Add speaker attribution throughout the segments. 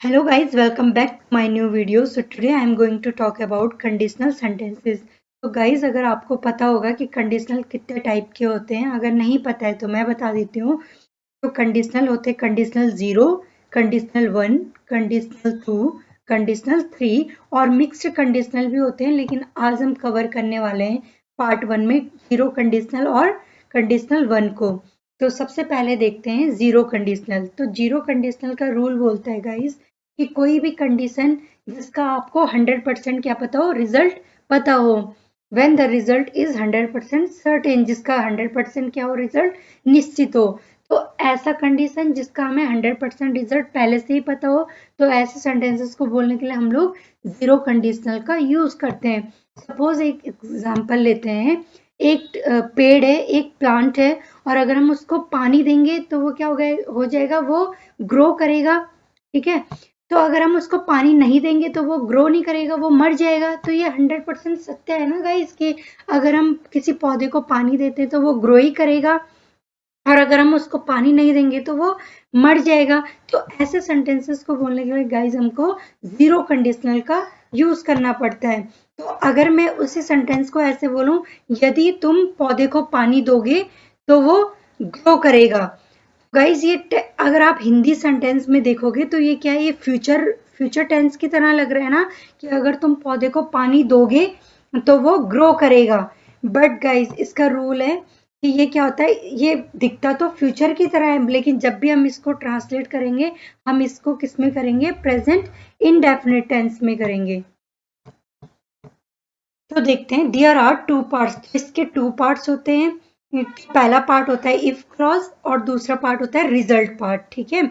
Speaker 1: Hello guys, welcome back to my new video. So today I am going to talk about conditional sentences. तो guys अगर आपको पता होगा कि conditional कितने टाइप के होते हैं, अगर नहीं पता है तो मैं बता देती हूँ। तो कंडीशनल होते हैं कंडीशनल 0, कंडीशनल 1, कंडीशनल 2, कंडीशनल 3 और मिक्स्ड कंडीशनल भी होते हैं, लेकिन आज हम कवर करने वाले हैं पार्ट 1 में 0 कंडीशनल और कंडीशनल 1 को। तो सबसे पहले देखते हैं जीरो कंडीशनल। तो जीरो कंडीशनल का रूल बोलता है गाइस कि कोई भी कंडीशन जिसका आपको 100% क्या पता हो, रिजल्ट पता हो। When the result is 100% certain, जिसका 100% क्या हो, रिजल्ट निश्चित हो। तो ऐसा कंडीशन जिसका हमें 100% रिजल्ट पहले से ही पता हो, तो ऐसे सेंटेंसेस को बोलने के लिए हम लोग जीरो कंडीशनल का यूज करते हैं। सपोज एक एग्जांपल लेते हैं, एक पेड़ है, एक प्लांट है, और अगर हम उसको पानी देंगे तो वो क्या हो जाएगा, वो ग्रो करेगा। ठीक है, तो अगर हम उसको पानी नहीं देंगे तो वो ग्रो नहीं करेगा, वो मर जाएगा। तो ये 100% सत्य है ना गाइस कि अगर हम किसी पौधे को पानी देते हैं तो वो ग्रो ही करेगा, और अगर हम उसको पानी नहीं देंगे तो वो मर जाएगा। तो ऐसे सेंटेंसेस को बोलने के लिए गाइस हमको जीरो कंडीशनल का यूज करना पड़ता है। तो अगर मैं उसी सेंटेंस को ऐसे बोलूं, यदि तुम पौधे को पानी दोगे तो वो ग्रो करेगा। गाइस ये अगर आप हिंदी सेंटेंस में देखोगे तो ये क्या है, ये फ्यूचर फ्यूचर टेंस की तरह लग रहा है ना, कि अगर तुम पौधे को पानी दोगे तो वो ग्रो करेगा। बट गाइस इसका रूल है कि ये क्या होता है, ये दिखता तो फ्यूचर की तरह है, लेकिन जब भी हम इसको ट्रांसलेट करेंगे, हम इसको किस में करेंगे, प्रेजेंट इनडेफिनिट टेंस में करेंगे। तो देखते हैं, देयर आर टू पार्ट्स। इसके टू पार्ट्स होते हैं। पहला पार्ट होता है इफ क्लॉज और दूसरा पार्ट होता है रिजल्ट पार्ट। ठीक है,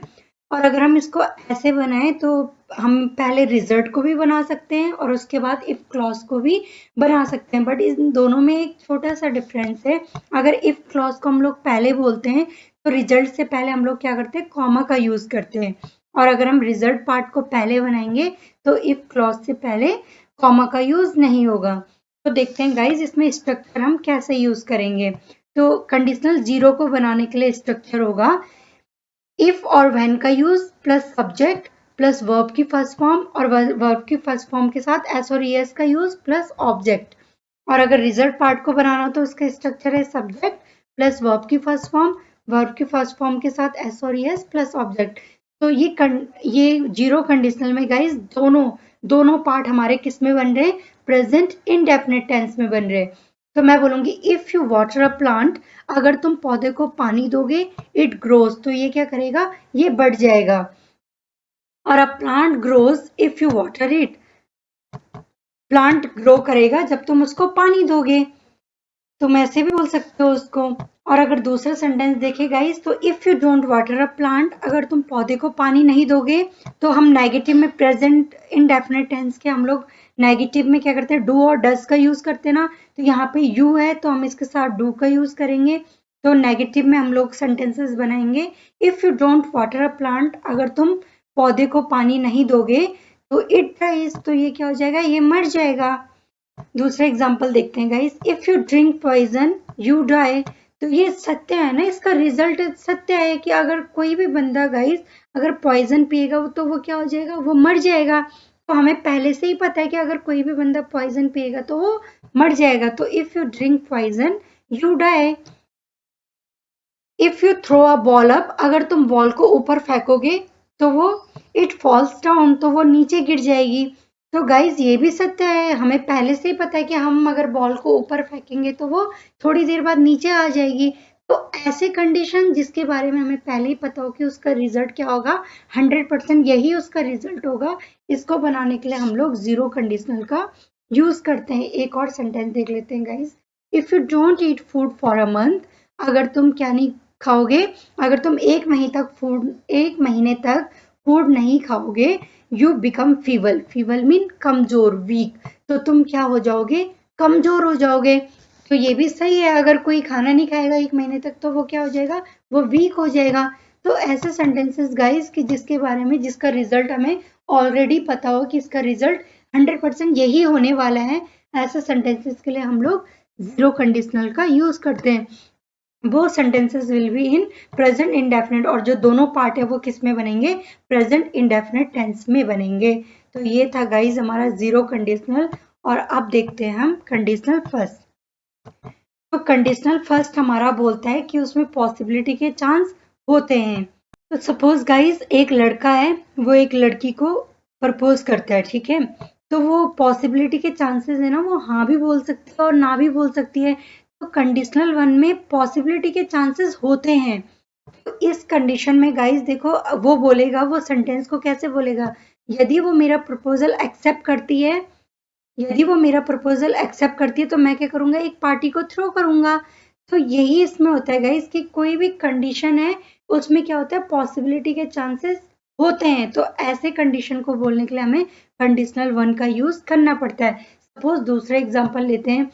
Speaker 1: और अगर हम इसको ऐसे बनाएं तो हम पहले रिजल्ट को भी बना सकते हैं और उसके बाद इफ क्लॉज को भी बना सकते हैं। बट इन दोनों में एक छोटा सा डिफरेंस है। अगर इफ क्लॉज को हम लोग पहले बोलते हैं तो रिजल्ट से पहले हम लोग क्या करते हैं, कॉमा का यूज करते हैं। और अगर हम रिजल्ट पार्ट को पहले बनाएंगे तो इफ क्लॉज से पहले कॉमा का यूज नहीं होगा। तो देखते हैं गाइज इसमें स्ट्रक्चर हम कैसे यूज करेंगे। तो कंडीशनल जीरो को बनाने के लिए स्ट्रक्चर होगा इफ और व्हेन का use plus subject plus verb की फर्स्ट फॉर्म, और वर्ब की फर्स्ट फॉर्म के साथ एस और एस का यूज प्लस ऑब्जेक्ट। और अगर रिजल्ट पार्ट को बनाना तो उसका स्ट्रक्चर है सब्जेक्ट प्लस वर्ब की फर्स्ट फॉर्म, वर्ब की फर्स्ट फॉर्म के साथ एस और एस प्लस ऑब्जेक्ट। तो ये जीरो कंडीशनल में गाइस दोनों दोनों पार्ट हमारे किस में बन रहे हैं, प्रेजेंट इनडेफिनिट टेंस में बन रहे हैं। तो मैं बोलूंगी if you water a plant, अगर तुम पौधे को पानी दोगे, इट ग्रोज, तो ये क्या करेगा, ये बढ़ जाएगा। और a plant grows if you water it, plant grow करेगा जब तुम उसको पानी दोगे। तुम ऐसे भी बोल सकते हो उसको। और अगर दूसरा सेंटेंस देखे गाइस, तो if you don't water a plant, अगर तुम पौधे को पानी नहीं दोगे, तो हम नेगेटिव में प्रेजेंट इनडेफिनिट टेंस के हम लोग नेगेटिव में क्या करते हैं, डू और डस का यूज करते हैं ना। तो यहाँ पे यू है तो हम इसके साथ डू का यूज करेंगे। तो नेगेटिव में हम लोग सेंटेंसेस बनाएंगे, if you don't water a plant, अगर तुम पौधे को पानी नहीं दोगे तो इट डाइज, तो ये क्या हो जाएगा, ये मर जाएगा। दूसरा एग्जाम्पल देखते हैं guys, if you drink poison you die, तो ये सत्य है ना, इसका रिजल्ट सत्य है कि अगर कोई भी बंदा गाइस अगर पॉइजन पिएगा तो वो क्या हो जाएगा, वो मर जाएगा। तो हमें पहले से ही पता है कि अगर कोई भी बंदा पॉइजन पिएगा तो वो मर जाएगा। तो if you drink poison you die. If you throw a ball up, अगर तुम बॉल को ऊपर फेंकोगे तो वो इट फॉल्स डाउन, तो वो नीचे गिर जाएगी। तो गाइज ये भी सत्य है, हमें पहले से ही पता है कि हम अगर बॉल को ऊपर फेंकेंगे तो वो थोड़ी देर बाद नीचे आ जाएगी। तो ऐसे कंडीशन जिसके बारे में हमें पहले ही पता हो कि उसका रिजल्ट क्या होगा, 100% यही उसका रिजल्ट होगा, इसको बनाने के लिए हम लोग जीरो कंडीशनल का यूज करते हैं। एक और सेंटेंस देख लेते हैं guys, if you don't eat food for a month, अगर तुम क्या नहीं खाओगे, अगर तुम एक महीने तक फूड नहीं खाओगे, you become feeble, feeble mean कमजोर, वीक, तो तुम क्या हो जाओगे, कमजोर हो जाओगे। तो ये भी सही है, अगर कोई खाना नहीं खाएगा एक महीने तक तो वो क्या हो जाएगा, वो वीक हो जाएगा। तो ऐसे सेंटेंसेस गाइस कि जिसके बारे में, जिसका रिजल्ट हमें ऑलरेडी पता हो कि इसका रिजल्ट 100% यही होने वाला है, ऐसे सेंटेंसेस के लिए हम लोग जीरो कंडीशनल का यूज करते हैं। वो sentences will be in present indefinite, और जो दोनों पार्ट है वो किस में बनेंगे, प्रेजेंट इंडेफिनिट टेंस में बनेंगे। तो ये था गाइज हमारा जीरो कंडीशनल। और अब देखते हैं हम कंडीशनल फर्स्ट। तो कंडीशनल फर्स्ट हमारा बोलता है कि उसमें पॉसिबिलिटी के चांस होते हैं। तो सपोज गाइज एक लड़का है, वो एक लड़की को प्रपोज करता है, ठीक है। तो वो पॉसिबिलिटी के चांसेस है ना, वो हाँ भी बोल सकती है और ना भी बोल सकती है। तो कंडीशनल वन में पॉसिबिलिटी के चांसेस होते हैं। तो इस कंडीशन में गाइस देखो, वो बोलेगा, वो सेंटेंस को कैसे बोलेगा, यदि वो मेरा प्रपोजल एक्सेप्ट करती है, यदि वो मेरा प्रपोजल एक्सेप्ट करती है तो मैं क्या करूंगा, एक पार्टी को थ्रो करूंगा। तो यही इसमें होता है गाइस कि कोई भी कंडीशन है उसमें क्या होता है, पॉसिबिलिटी के चांसेस होते हैं। तो ऐसे कंडीशन को बोलने के लिए हमें कंडीशनल वन का यूज करना पड़ता है। सपोज दूसरा एग्जांपल लेते हैं,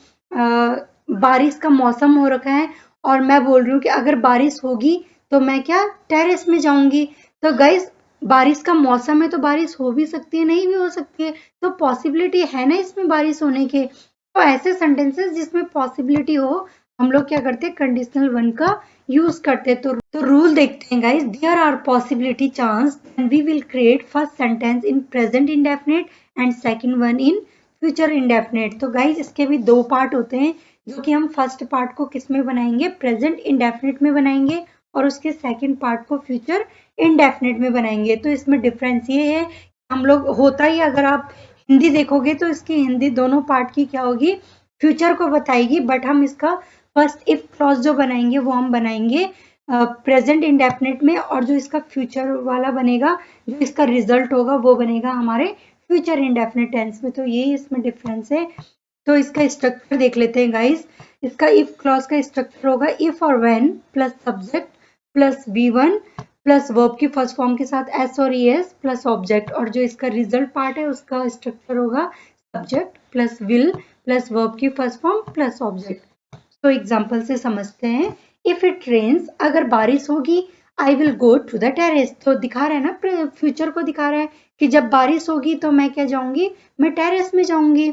Speaker 1: बारिश का मौसम हो रखा है और मैं बोल रही हूँ कि अगर बारिश होगी तो मैं क्या टेरेस में जाऊंगी। तो गाइस बारिश का मौसम है तो बारिश हो भी सकती है, नहीं भी हो सकती है, तो पॉसिबिलिटी है ना इसमें बारिश होने के। तो ऐसे सेंटेंसेस जिसमें पॉसिबिलिटी हो, हम लोग क्या करते हैं, कंडीशनल वन का यूज करते हैं। तो रूल देखते हैं guys, there are possibility chance and we will create first sentence in present indefinite and second one in future indefinite. तो गाइस इसके भी दो पार्ट होते हैं, जो कि हम फर्स्ट पार्ट को किस में बनाएंगे, प्रेजेंट इंडेफिनिट में बनाएंगे, और उसके सेकंड पार्ट को फ्यूचर इंडेफिनिट में बनाएंगे। तो इसमें डिफरेंस ये है, हम लोग होता ही, अगर आप हिंदी देखोगे तो इसकी हिंदी दोनों पार्ट की क्या होगी, फ्यूचर को बताएगी, बट हम इसका फर्स्ट इफ क्लॉज जो बनाएंगे वो हम बनाएंगे प्रेजेंट इंडेफिनिट में, और जो इसका फ्यूचर वाला बनेगा, जो इसका रिजल्ट होगा वो बनेगा हमारे फ्यूचर इंडेफिनिट टेंस में। तो यही इसमें डिफरेंस है। तो इसका स्ट्रक्चर देख लेते हैं गाइस। इसका इफ क्लॉज का स्ट्रक्चर होगा इफ और when plus subject plus V1 plus verb की फर्स्ट फॉर्म के साथ एस और ES प्लस ऑब्जेक्ट, और जो इसका रिजल्ट पार्ट है उसका स्ट्रक्चर होगा subject plus will plus verb की फर्स्ट फॉर्म प्लस ऑब्जेक्ट। तो एग्जांपल से समझते हैं। इफ इट रेन्स, अगर बारिश होगी, I will go to the terrace. तो दिखा रहा है ना, फ्यूचर को दिखा रहा है कि जब बारिश होगी तो मैं क्या जाऊंगी, मैं टेरेस में जाऊंगी।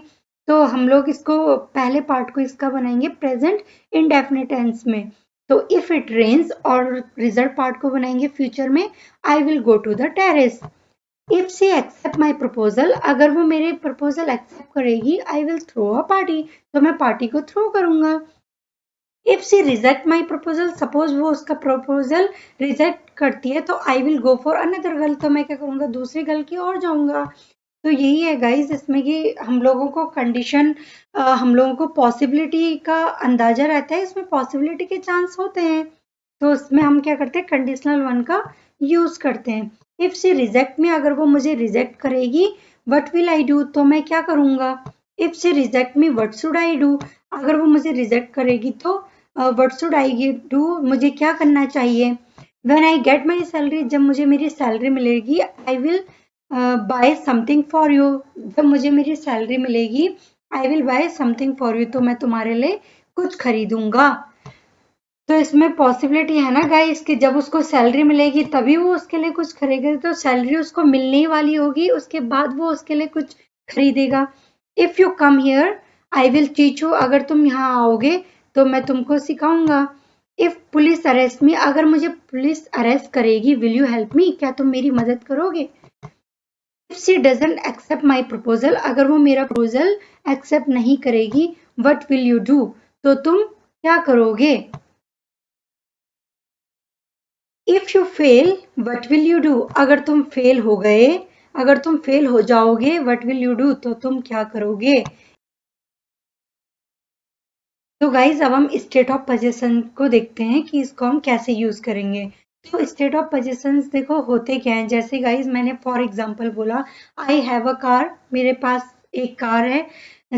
Speaker 1: तो हम लोग इसको पहले पार्ट को इसका बनाएंगे प्रेजेंट इंडेफिनिट टेंस में। तो इफ इट रेन्स, और रिजल्ट पार्ट को बनाएंगे फ्यूचर में, I will go to the terrace. If she accept my proposal, अगर वो मेरे प्रपोजल एक्सेप्ट करेगी, I will throw a party, तो मैं पार्टी को थ्रो करूंगा। If she reject my proposal, suppose वो उसका प्रपोजल रिजेक्ट करती है, तो I will go for another girl, तो मैं क्या करूंगा, दूसरी गर्ल की और जाऊंगा। तो यही है गाइस इसमें कि हम लोगों को कंडीशन, हम लोगों को पॉसिबिलिटी का अंदाजा रहता है, इसमें पॉसिबिलिटी के चांस होते हैं। तो इसमें हम क्या करते हैं, कंडीशनल वन का यूज करते हैं। इफ शी रिजेक्ट में, अगर वो मुझे रिजेक्ट करेगी, व्हाट विल आई डू, तो मैं क्या करूंगा। If she reject me, what should I do, अगर वो मुझे रिजेक्ट करेगी तो व्हाट शुड आई डू, मुझे क्या करना चाहिए। When I get my salary, जब मुझे मेरी सैलरी मिलेगी, I will buy something for you, जब मुझे मेरी सैलरी मिलेगी, I will buy something for you, तो मैं तुम्हारे लिए कुछ खरीदूंगा। तो इसमें पॉसिबिलिटी है ना गाइस कि जब उसको सैलरी मिलेगी तभी वो उसके लिए कुछ खरीदेगा, तो सैलरी उसको मिलने ही वाली होगी, उसके बाद वो उसके लिए कुछ खरीदेगा। If you come here, I will teach you, अगर तुम यहाँ आओगे तो मैं तुमको सिखाऊंगा। इफ पुलिस अरेस्ट मी, अगर मुझे पुलिस अरेस्ट करेगी, विल यू हेल्प मी, क्या तुम मेरी मदद करोगे। If she doesn't accept my proposal, अगर वो मेरा प्रपोजल एक्सेप्ट नहीं करेगी, व्हाट विल यू डू, तो तुम क्या करोगे। If you fail, what will you do, अगर तुम फेल हो गए, अगर तुम फेल हो जाओगे, व्हाट विल यू डू, तो तुम क्या करोगे। तो गाइज अब हम स्टेट ऑफ पोजीशन को देखते हैं कि इसको हम कैसे यूज करेंगे। तो स्टेट ऑफ पोजीशंस देखो होते क्या हैं, जैसे गाइज मैंने फॉर एग्जांपल बोला, आई हैव अ कार, मेरे पास एक कार है।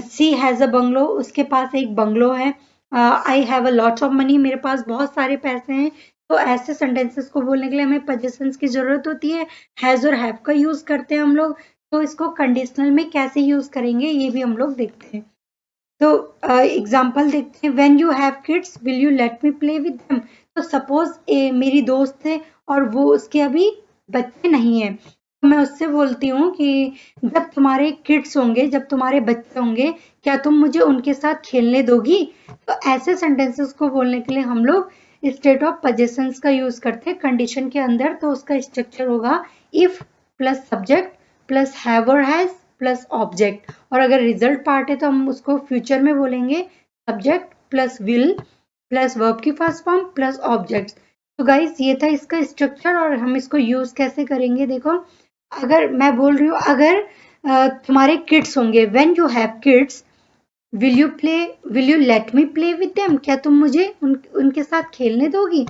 Speaker 1: सी हैज अ बंगलो, उसके पास एक बंगलो है। I have a lot of money, मेरे पास बहुत सारे पैसे हैं। तो ऐसे सेंटेंसेस को बोलने के लिए हमें पोजीशंस की जरूरत होती है। हैज और हैव का यूज करते हैं हम लोग। तो इसको कंडीशनल में कैसे यूज करेंगे ये भी हम लोग देखते हैं। तो एग्जाम्पल देखते हैं, when you have kids will you let me play with them. तो सपोज मेरी दोस्त है और वो उसके अभी बच्चे नहीं है, तो मैं उससे बोलती हूँ कि जब तुम्हारे किड्स होंगे, जब तुम्हारे बच्चे होंगे, क्या तुम मुझे उनके साथ खेलने दोगी। तो ऐसे सेंटेंसेस को बोलने के लिए हम लोग स्टेट ऑफ पोजेशंस का यूज करते हैं कंडीशन के अंदर, तो उसका स्ट्रक्चर होगा if plus subject plus have और हैज प्लस ऑब्जेक्ट। और अगर रिजल्ट पार्ट है तो हम उसको फ्यूचर में बोलेंगे subject plus will plus verb की फर्स्ट फॉर्म प्लस ऑब्जेक्ट। तो गाइस ये था इसका स्ट्रक्चर, और हम इसको यूज कैसे करेंगे। देखो अगर मैं बोल रही हूँ, अगर तुम्हारे किड्स होंगे, when you have kids will you let me play with them, क्या तुम मुझे उनके साथ खेलने दोगी।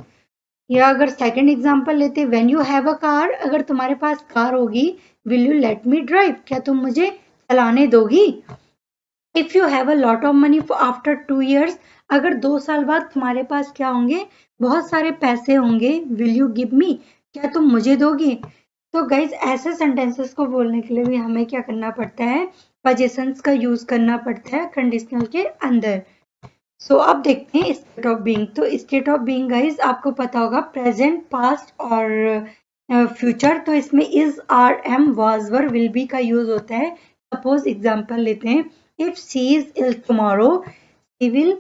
Speaker 1: या अगर सेकंड एग्जांपल लेते, when you have a car, अगर तुम्हारे पास कार होगी, will you let me drive, क्या तुम मुझे चलाने दोगी। If you have a lot of money after 2 years, अगर 2 साल बाद तुम्हारे पास क्या होंगे, बहुत सारे पैसे होंगे, विल यू गिव मी, क्या तुम मुझे दोगे। तो गाइज ऐसे सेंटेंसेस को बोलने के लिए भी हमें क्या करना पड़ता है, पोजेशंस का यूज करना पड़ता है कंडीशनल के अंदर। सो अब देखते हैं स्टेट ऑफ बीइंग। तो स्टेट ऑफ बीइंग गाइज आपको पता होगा प्रेजेंट पास्ट और फ्यूचर, तो इसमें is are am was were will be का यूज होता है। सपोज एग्जांपल लेते हैं, if she is ill tomorrow she will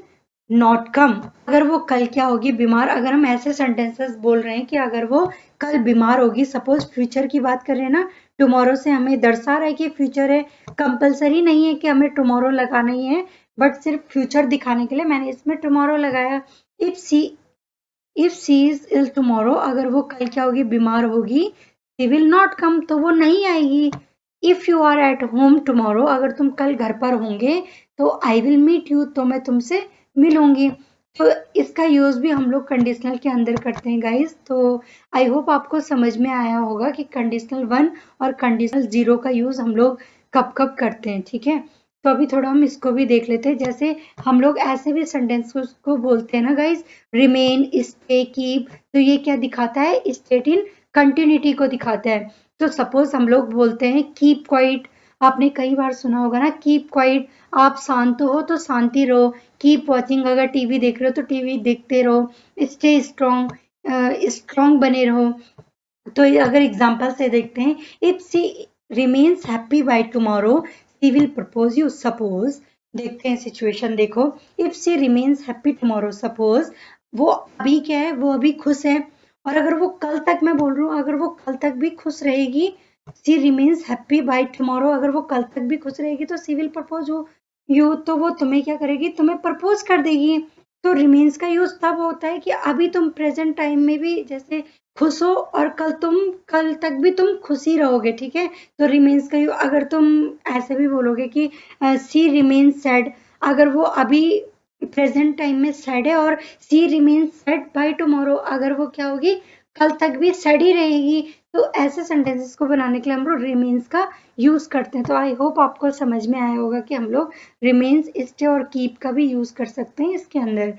Speaker 1: not come, अगर वो कल क्या होगी, बीमार। अगर हम ऐसे सेंटेंसेस बोल रहे हैं कि अगर वो कल बीमार होगी, सपोज फ्यूचर की बात कर रहे हैं ना, टुमारो से हमें दर्शा रहा है कि फ्यूचर है, कंपलसरी नहीं है कि हमें टुमारो लगाना ही है, बट सिर्फ फ्यूचर दिखाने के लिए मैंने इसमें टुमारो लगाया। If she is ill tomorrow, अगर वो कल क्या होगी, बीमार होगी, शी विल नॉट कम, तो वो नहीं आएगी। If you are at home tomorrow, अगर तुम कल घर पर होंगे, तो आई विल मीट यू, तो मैं तुमसे मिलूंगी। तो इसका यूज भी हम लोग कंडीशनल के अंदर करते हैं गाइस। तो आई होप आपको समझ में आया होगा कि कंडीशनल 1 और कंडीशनल 0 का यूज हम लोग कब कब करते हैं, ठीक है। तो अभी थोड़ा हम इसको भी देख लेते हैं। जैसे हम लोग ऐसे भी सेंटेंस को बोलते हैं ना गाइस, रिमेन, स्टे, कीप, तो ये क्या दिखाता है, स्टेट इन कंटिन्यूटी को दिखाता है। तो सपोज हम लोग बोलते हैं कीप क्वाइट, आपने कई बार सुना होगा ना, कीप क्वाइट, आप शांत हो तो शांति रहो। कीप वॉचिंग, अगर टीवी देख रहे हो तो टीवी देखते रहो। स्टे स्ट्रॉन्ग, स्ट्रॉन्ग बने रहो। तो अगर एग्जांपल से देखते हैं, if she remains happy by tomorrow she will propose you. Suppose देखते हैं सिचुएशन, देखो if she remains happy tomorrow, suppose वो अभी क्या है, वो अभी खुश है, और अगर वो कल तक, मैं बोल रहा हूँ अगर वो कल तक भी खुश रहेगी, सी रिमेन्स हैप्पी बाय टुमारो, अगर वो कल तक भी खुश रहेगी तो सी विल प्रपोज यू, तो वो तुम्हें क्या करेगी, तुम्हें प्रपोज कर देगी। तो रिमेन्स का यूज तब होता है कि अभी तुम प्रेजेंट टाइम में भी जैसे खुश हो, और कल तक भी तुम खुश ही रहोगे, ठीक है। तो रिमेन्स का अगर तुम ऐसे भी बोलोगे कि सी रिमेन्स सैड, अगर वो अभी प्रेजेंट टाइम में सैड है, और सी रिमेन्स सैड बाय टुमारो, अगर वो क्या होगी, कल तक भी सैड ही रहेगी। तो ऐसे सेंटेंसेस को बनाने के लिए हम लोग रिमेन्स का यूज करते हैं। तो आई होप आपको समझ में आया होगा कि हम लोग रिमेन्स, स्टे और कीप का भी यूज कर सकते हैं इसके अंदर।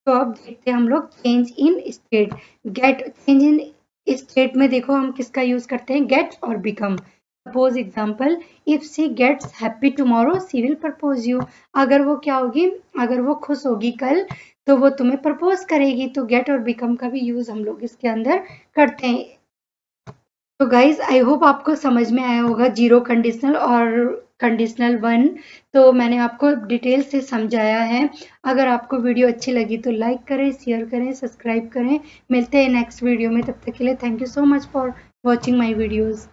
Speaker 1: तो अब देखते हैं हम लोग change in state. Get, change in state में देखो हम किसका यूज करते हैं, गेट और become. Suppose example, if she gets happy tomorrow she will propose you, अगर वो क्या होगी, अगर वो खुश होगी कल, तो वो तुम्हें प्रपोज करेगी। तो गेट और बिकम का भी यूज हम लोग इसके अंदर करते हैं। तो गाइज आई होप आपको समझ में आया होगा जीरो कंडीशनल और कंडीशनल 1। तो मैंने आपको डिटेल से समझाया है। अगर आपको वीडियो अच्छी लगी तो लाइक करें, शेयर करें, सब्सक्राइब करें। मिलते हैं नेक्स्ट वीडियो में, तब तक के लिए thank you so much for watching my videos.